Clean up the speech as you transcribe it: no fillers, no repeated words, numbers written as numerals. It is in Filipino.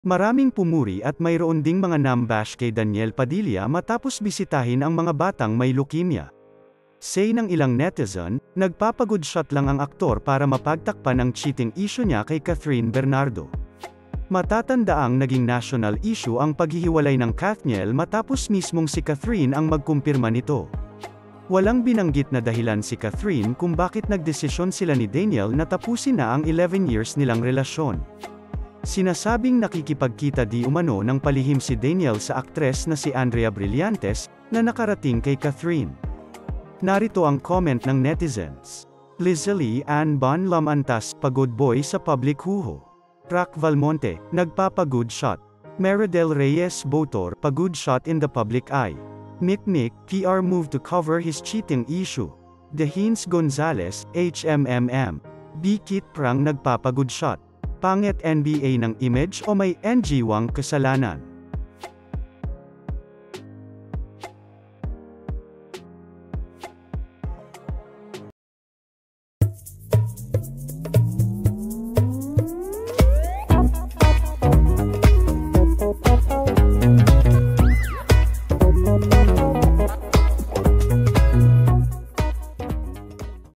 Maraming pumuri at mayroon ding mga nambash kay Daniel Padilla matapos bisitahin ang mga batang may leukemia. Say ng ilang netizen, nagpapagood shot lang ang aktor para mapagtakpan ang cheating issue niya kay Catherine Bernardo. Matatandaang naging national issue ang paghihiwalay ng Kathniel matapos mismong si Catherine ang magkumpirma nito. Walang binanggit na dahilan si Catherine kung bakit nagdesisyon sila ni Daniel na tapusin na ang 11 years nilang relasyon. Sinasabing nakikipagkita di umano ng palihim si Daniel sa aktres na si Andrea Brillantes, na nakarating kay Catherine. Narito ang comment ng netizens. Lizzie Ann Bon Lamantas, pagod boy sa public huho. Rack Valmonte, nagpapagood shot. Meridel Reyes Botor, pagod shot in the public eye. Nick PR move to cover his cheating issue. Dehins Gonzalez, HMMM. B. Kit Prang nagpapagood shot. Pangit NBA ng image o may NG Wang kasalanan?